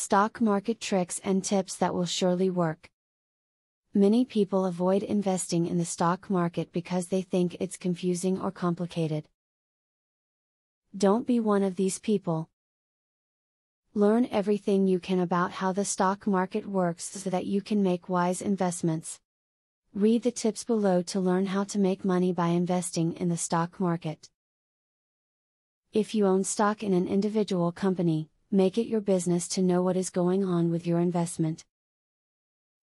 Stock market tricks and tips that will surely work. Many people avoid investing in the stock market because they think it's confusing or complicated. Don't be one of these people. Learn everything you can about how the stock market works so that you can make wise investments. Read the tips below to learn how to make money by investing in the stock market. If you own stock in an individual company, make it your business to know what is going on with your investment.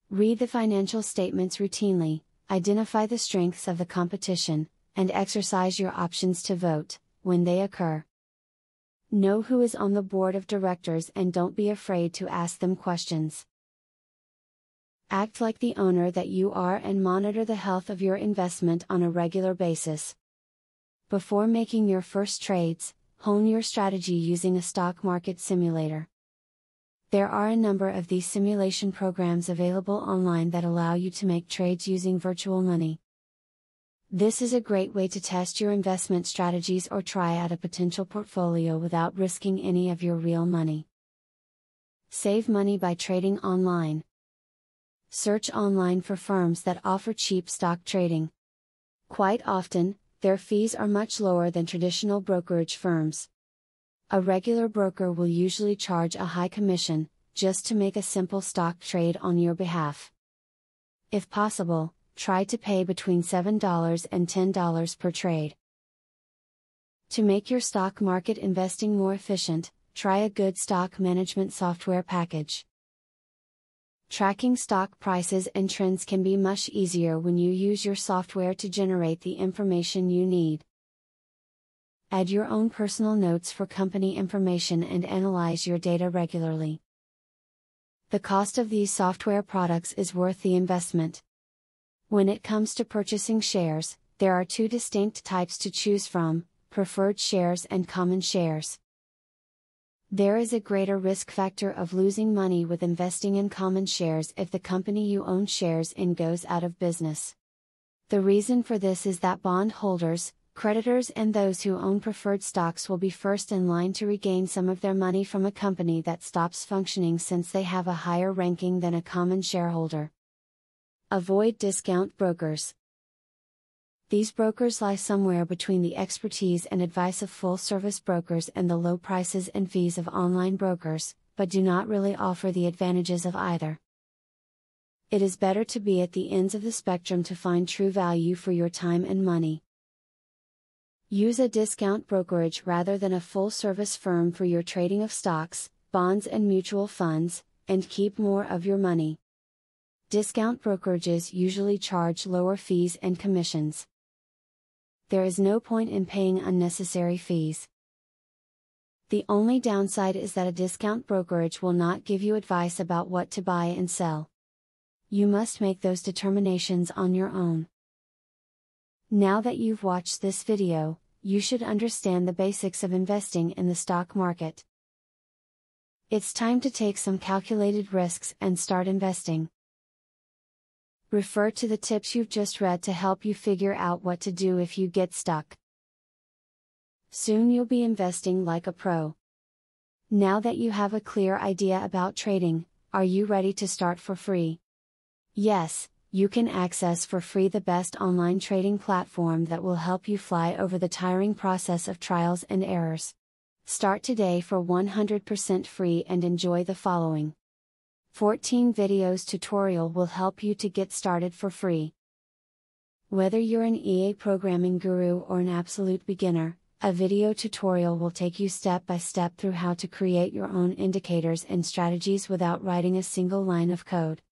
Read the financial statements routinely, identify the strengths of the competition, and exercise your options to vote, when they occur. Know who is on the board of directors and don't be afraid to ask them questions. Act like the owner that you are and monitor the health of your investment on a regular basis. Before making your first trades, hone your strategy using a stock market simulator. There are a number of these simulation programs available online that allow you to make trades using virtual money. This is a great way to test your investment strategies or try out a potential portfolio without risking any of your real money. Save money by trading online. Search online for firms that offer cheap stock trading. Quite often, their fees are much lower than traditional brokerage firms. A regular broker will usually charge a high commission, just to make a simple stock trade on your behalf. If possible, try to pay between $7 and $10 per trade. To make your stock market investing more efficient, try a good stock management software package. Tracking stock prices and trends can be much easier when you use your software to generate the information you need. Add your own personal notes for company information and analyze your data regularly. The cost of these software products is worth the investment. When it comes to purchasing shares, there are two distinct types to choose from: preferred shares and common shares. There is a greater risk factor of losing money with investing in common shares if the company you own shares in goes out of business. The reason for this is that bondholders, creditors, and those who own preferred stocks will be first in line to regain some of their money from a company that stops functioning since they have a higher ranking than a common shareholder. Avoid discount brokers. These brokers lie somewhere between the expertise and advice of full-service brokers and the low prices and fees of online brokers, but do not really offer the advantages of either. It is better to be at the ends of the spectrum to find true value for your time and money. Use a discount brokerage rather than a full-service firm for your trading of stocks, bonds, and mutual funds, and keep more of your money. Discount brokerages usually charge lower fees and commissions. There is no point in paying unnecessary fees. The only downside is that a discount brokerage will not give you advice about what to buy and sell. You must make those determinations on your own. Now that you've watched this video, you should understand the basics of investing in the stock market. It's time to take some calculated risks and start investing. Refer to the tips you've just read to help you figure out what to do if you get stuck. Soon you'll be investing like a pro. Now that you have a clear idea about trading, are you ready to start for free? Yes, you can access for free the best online trading platform that will help you fly over the tiring process of trials and errors. Start today for 100% free and enjoy the following 14 videos tutorial will help you to get started for free. Whether you're an EA programming guru or an absolute beginner, a video tutorial will take you step by step through how to create your own indicators and strategies without writing a single line of code.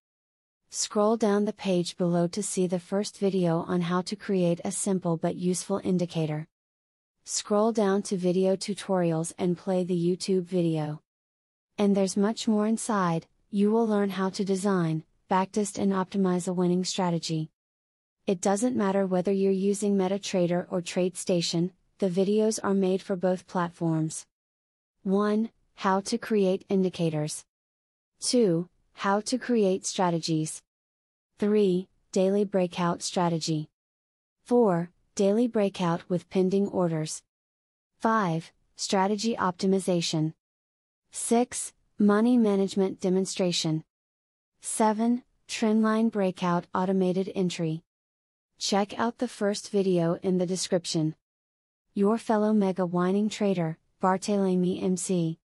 Scroll down the page below to see the first video on how to create a simple but useful indicator. Scroll down to video tutorials and play the YouTube video. And there's much more inside. You will learn how to design, backtest, and optimize a winning strategy. It doesn't matter whether you're using MetaTrader or TradeStation, the videos are made for both platforms. 1. How to create indicators. 2. How to create strategies. 3. Daily breakout strategy. 4. Daily breakout with pending orders. 5. Strategy optimization. 6. Money Management Demonstration. 7. Trendline Breakout Automated Entry. Check out the first video in the description. Your fellow mega winning trader, Barthelemy MC.